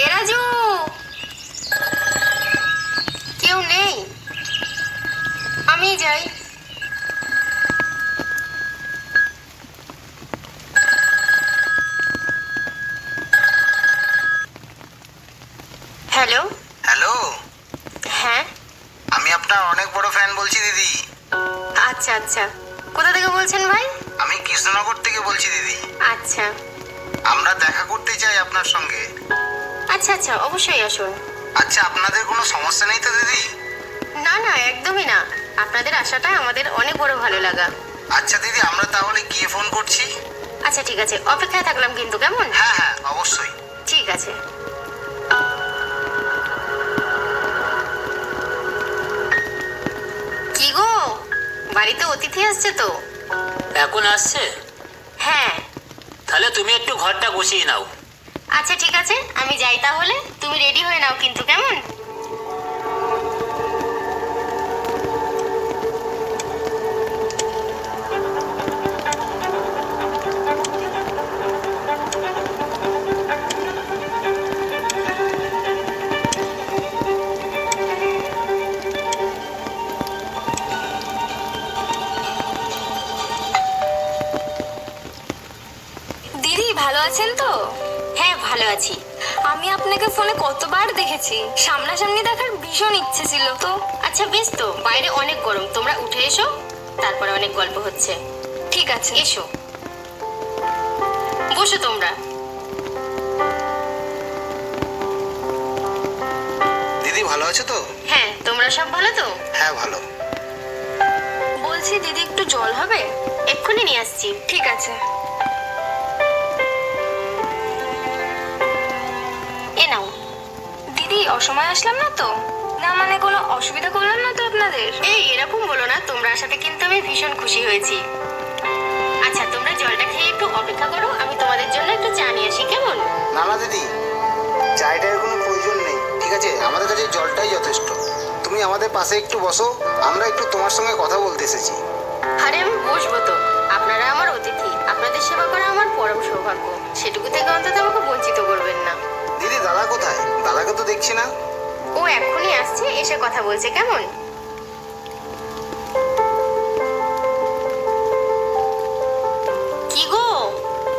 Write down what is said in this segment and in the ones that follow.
এ রাজু, কেউ নেই, আমি যাই। হ্যালো। হ্যালো, হ্যাঁ, আমি আপনার অনেক বড় ফ্যান বলছি দিদি। আচ্ছা আচ্ছা, কোথা থেকে বলছেন ভাই? আমি কৃষ্ণনগর থেকে বলছি দিদি। আচ্ছা আমরা দেখা করতে চাই আপনার সঙ্গে। আচ্ছা আচ্ছা, অবশ্যই আসুন। আচ্ছা, আপনাদের কোনো সমস্যা নেই তো দিদি? না না, একদমই না, আপনাদের আশাটা আমাদের অনেক বড় ভালো লাগা। আচ্ছা দিদি, আমরা তাহলে গিয়ে ফোন করছি। আচ্ছা ঠিক আছে, অপেক্ষায় থাকলাম কিন্তু, কেমন? হ্যাঁ হ্যাঁ, অবশ্যই। ঠিক আছে। কি গো, বাড়িতে অতিথি আসছে তো? এখন আসছে? হ্যাঁ। তাহলে তুমি একটু ঘরটা গুছিয়ে নাও। আচ্ছা ঠিক আছে, আমি যাই তাহলে, তুমি রেডি হয়ে নাও কিন্তু, কেমন? দিদি ভালো আছেন তো? হ্যাঁ ভালো আছি। আমি আপনাকে ফোনে কতবার দেখেছি, সামনাসামনি দেখার ভীষণ ইচ্ছে ছিল তো। আচ্ছা বেশ, তো বাইরে অনেক গরম, তোমরা উঠে এসো, তারপরে অনেক গল্প হচ্ছে। ঠিক আছে। এসো, বসো তোমরা। দিদি ভালো আছো তো? হ্যাঁ, তোমরা সব ভালো তো? হ্যাঁ ভালো। বলছি দিদি একটু জল হবে? এক্ষুনি নিয়ে আসছি। ঠিক আছে। এ নাও। দিদি অসময় আসলাম না তো? না মানে কোনো অসুবিধা করলাম না তো আপনাদের? এই এরকম বলো না, তোমরা আসাতে কিন্তু আমি ভীষণ খুশি হয়েছি। আচ্ছা তোমরা জলটা খেয়ে একটু অপেক্ষা করো, আমি তোমাদের জন্য একটু চা নিয়ে আসি, কেমন? না না দিদি, চায়টার কোনো প্রয়োজন নেই, ঠিক আছে? আমাদের কাছে জলটাই যথেষ্ট। তুমি আমাদের পাশে একটু বসো, আমরা একটু তোমার সঙ্গে কথা বলতে এসেছি। আরে আমি বসবো তো, আপনারা আমার অতিথি, আপনাদের সেবা করা আমার পরম সৌভাগ্য, সেটুকু থেকে অন্তত আমাকে বঞ্চিত করবেন না। দিদি দাদা কোথায়? দাদাকে তো দেখছি না। ও এক্ষুনি আসছে, এসে কথা বলছে, কেমন? কি গো,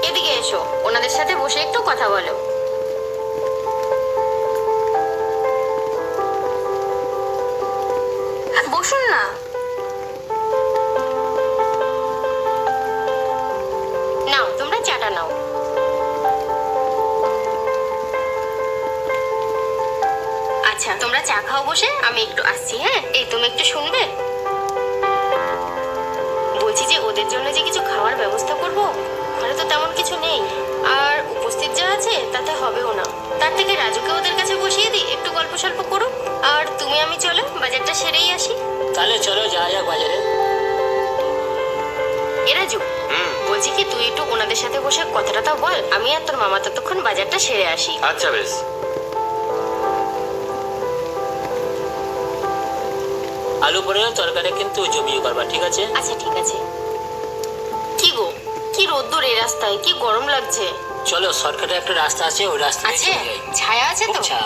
এদিকে এসো, ওনাদের সাথে বসে একটু কথা বলো। বসুন না। নাও তোমরা চাটা নাও। আচ্ছা তোমরা চা খাও বসে, আমি একটু আসছি। হ্যাঁ, এই তুমি একটু শুনবে? বলছি যে ওদের জন্য যে কিছু খাওয়ার ব্যবস্থা করব, ঘরে তো তেমন কিছু নেই, আর উপস্থিত যা আছে তাতে হবেও না। তার থেকে রাজুকে ওদের কাছে বসিয়ে দিই, একটু গল্প সল্প করুক, আর তুমি আমি চলো বাজারটা সেরেই আসি। তাহলে চলো যাওয়া যাক বাজারে। এ রাজু, বলছি কি তুই একটু ওনাদের সাথে বসে কথাটা তো বল, আমি আর তোর মামা ততক্ষণ বাজারটা সেরে আসি। আচ্ছা বেশ। আলু পরেও তরকারি কিন্তু জমিয়ে করবা, ঠিক আছে? আচ্ছা ঠিক আছে। কি গো, কি রোদ্দুর এই রাস্তায়, কি গরম লাগছে। চলো, শর্টকাটে একটা রাস্তা আছে, ওই রাস্তা দিয়ে আছে, চলে যাই। ছায়া আছে তো? আচ্ছা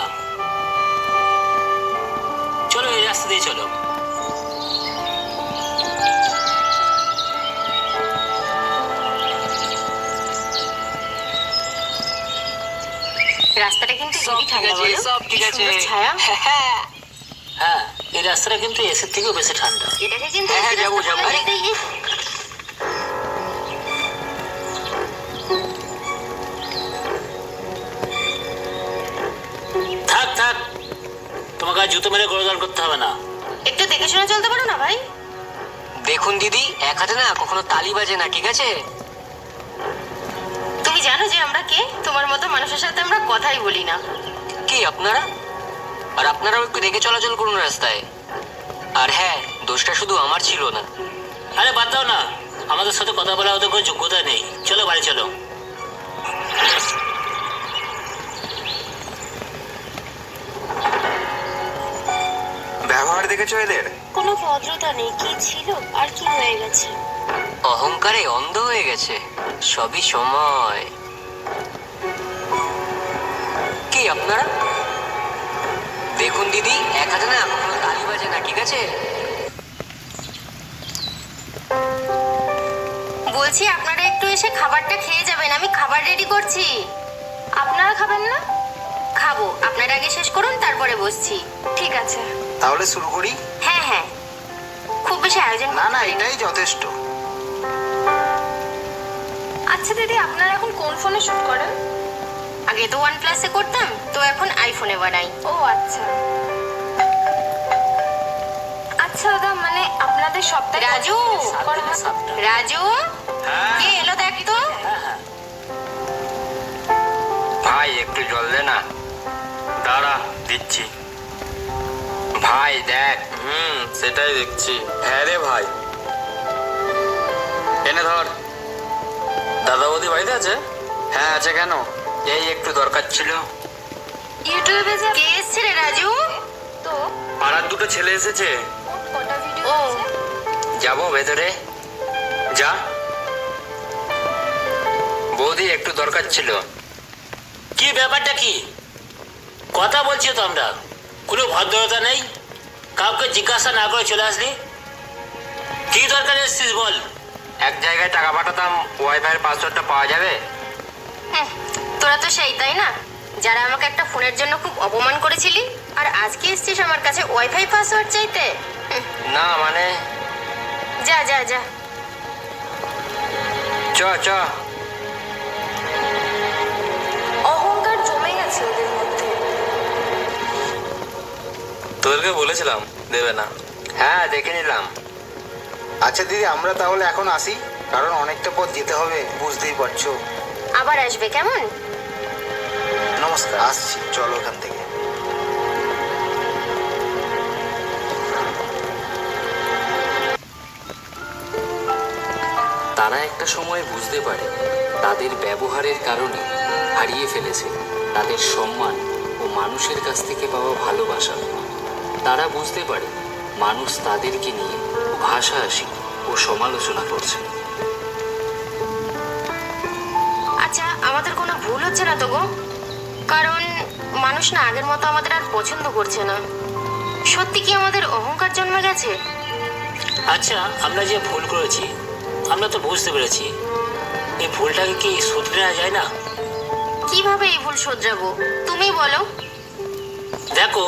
চলো, এই রাস্তা দিয়ে চলো। রাস্তাটা কিন্তু সব হেবি ঠিক ঠান্ডা, আছে, বলো? সব ঠিক কি আছে। সুন্দর ছায়া। হ্যাঁ, এই রাস্তাটা কিন্তু এসির থেকেও বেশি ঠান্ডা। এটাকে কিন্তু হ্যাঁ, এসি যাবো, রাস্তা যাবো। বলা যায় না, ইস। থাক থাক, তোমাকে আর জুতো মেরে গোড়াদল করতে হবে না। একটু দেখে শুনে চলতে পারো না ভাই? দেখুন দিদি, এক হাতে না কখনো তালি বাজে না, ঠিক আছে? তুমি জানো যে আমরা কে? তোমার মতো মানুষের সাথে আমরা কথাই বলি না। কি আপনারা? আর আপনারাও একটু দেখে চলাচল করুন রাস্তায়। আর হ্যাঁ, দোষটা শুধু আমার ছিল না। আরে বাদ দাও না, আমাদের সাথে কথা বলা ওদের কোনো যোগ্যতা নেই। চলো বাড়ি চলো। ব্যবহার দেখেছো এদের? কোনো ভদ্রতা নেই, কি ছিল আর কি হয়ে গেছে। অহংকারে অন্ধ হয়ে গেছে, সবই সময়। কি আপনারা দেখুন দিদি, এক হাতে না কখনো তালি বাজে না, ঠিক আছে? বলছি আপনারা একটু এসে খাবারটা খেয়ে যাবেন, আমি খাবার রেডি করছি। আপনারা খাবেন না? খাবো, আপনারা আগে শেষ করুন, তারপরে বসছি। ঠিক আছে। তাহলে শুরু করি। হ্যাঁ হ্যাঁ, খুব বেশি আয়োজন না করতে না, পারি এটাই যথেষ্ট। আচ্ছা দিদি, আপনারা এখন কোন ফোনে শুট করেন? আগে তো OnePlus-এ করতাম, তো এখন আইফোনে বানাই। ও আচ্ছা। আচ্ছা দাদা, মানে আপনাদের সপ্তাহে রাজু! করা হয়? রাজু, কে এলো দেখ তো। ভাই একটু জল দে না। দাঁড়া, দিচ্ছি। ভাই দেখ। সেটাই দেখছি। হ্যাঁ রে ভাই, এনে ধর। দাদা বৌদি বাড়িতে আছে? হ্যাঁ আছে, কেন? এই একটু দরকার ছিল। ইউটিউবে যে কে এসছে রে রাজু? তো পাড়ার দুটো ছেলে এসেছে। মোট কটা ভিডিও ও। আছে? যাবো ভেতরে? যা। বৌদি একটু দরকার ছিল। কি ব্যাপারটা কি? কথা বলছি তো আমরা, কোনো ভদ্রতা নেই, কাউকে জিজ্ঞাসা না করে চলে আসলি। কি দরকার এসছিস বল? এক জায়গায় টাকা পাঠাতাম, ওয়াইফাই এর পাসওয়ার্ডটা পাওয়া যাবে? হুম, তোরা তো সেই তাই না, যারা আমাকে একটা ফোনের জন্য খুব অপমান করেছিলি, আর আজকে এসছিস আমার কাছে ওয়াইফাই পাসওয়ার্ড চাইতে। হুম, না মানে যা যা যা। চ চ। অহংকার জমে গেছে ওদের মধ্যে। তোদেরকে বলেছিলাম দেবে না। হ্যাঁ দেখে নিলাম। আচ্ছা দিদি, আমরা তাহলে এখন আসি, কারণ অনেকটা পথ যেতে হবে, বুঝতেই পারছো। আবার আসবে কেমন? নমস্কার, আসছি, চলো ওখান থেকে। তারা একটা সময় বুঝতে পারে তাদের ব্যবহারের কারণে হারিয়ে ফেলেছে তাদের সম্মান ও মানুষের কাছ থেকে পাওয়া ভালোবাসা। তারা বুঝতে পারে মানুষ তাদেরকে নিয়ে হাসাহাসি ও সমালোচনা করছে। আচ্ছা, আমাদের কোনো ভুল হচ্ছে না তো গো? কারণ মানুষ না আগের মতো আমাদের আর পছন্দ করছে না। সত্যি কি আমাদের অহংকার জন্মে গেছে? আচ্ছা, আমরা যে ভুল করেছি আমরা তো বুঝতে পেরেছি, এই ভুলটাকে কি শুধরে নেওয়া যায় না? কিভাবে এই ভুল শোধরাবো তুমি বলো। দেখো,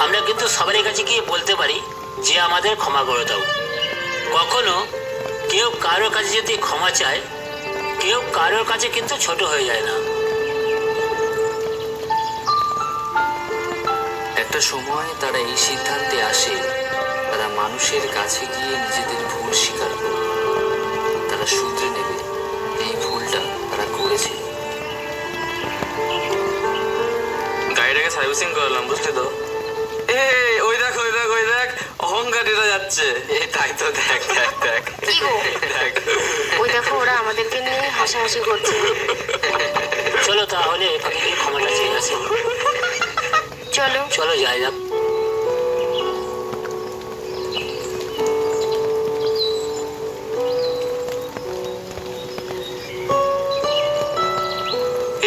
আমরা কিন্তু সবার কাছে গিয়ে বলতে পারি যে আমাদের ক্ষমা করে দাও। কখনো কেউ কারোর কাছে যদি ক্ষমা চায়, কেউ কারোর কাছে কিন্তু ছোট হয়ে যায় না। একটা সময় তারা এই সিদ্ধান্তে আসে তারা মানুষের কাছে গিয়ে নিজেদের ভুল স্বীকার করবে, তারা শুধরে নেবে এই ভুলটা তারা করেছে। গাড়িটাকে সার্ভিসিং করলাম, বুঝলি তো? ওই দেখ ওই দেখ ওই দেখ, অহংকারীরা যাচ্ছে। এই তাই তো, দেখ দেখ দেখ কি গো? দেখ। ওই দেখো, ওরা আমাদেরকে নিয়ে হাসাহাসি করছে। চলো তাহলে এখানে গিয়ে ক্ষমাটা চেয়ে আসি। চলো। চলো যাই যাক।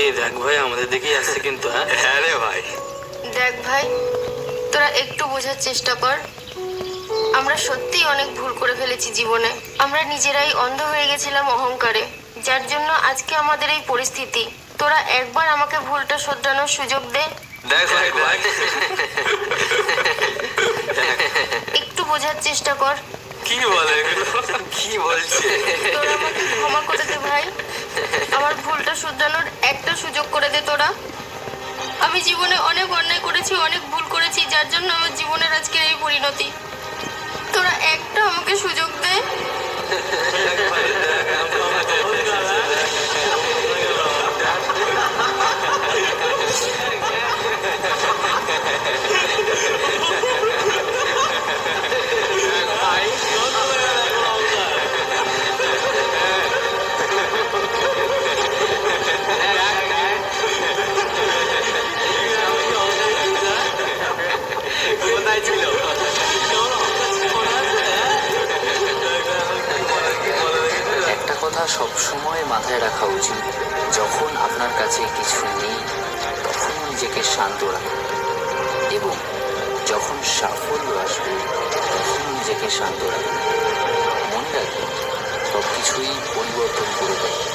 এই দেখ ভাই, আমাদের দিকেই আসছে কিন্তু। হ্যাঁ রে ভাই। দেখ ভাই, তোরা একটু বোঝার চেষ্টা কর। আমরা সত্যিই অনেক ভুল করে ফেলেছি জীবনে। আমরা নিজেরাই অন্ধ হয়ে গেছিলাম অহংকারে, যার জন্য আজকে আমাদের এই পরিস্থিতি। তোরা একবার আমাকে ভুলটা শোধরানোর সুযোগ দে। দেখ ভাই দেখ। একটু বোঝার চেষ্টা কর। কি বলে এগুলো? কি বলছে? তোরা আমাকে ক্ষমা করে দে ভাই, আমার ভুলটা শুধরানোর একটা সুযোগ করে দে তোরা। আমি জীবনে অনেক অন্যায় করেছি, অনেক ভুল করেছি, যার জন্য আমার জীবনের আজকের এই পরিণতি। তোরা একটা আমাকে সুযোগ দে। কোথায় ছিল? একটা কথা সব সময় মাথায় রাখা উচিত, যখন আপনার কাছে কিছু নেই তখন নিজেকে শান্ত রাখবে এবং যখন সাফল্য আসবে তখন নিজেকে শান্ত রাখবে। মনে রাখবে সব কিছুই পরিবর্তন করে দেয়।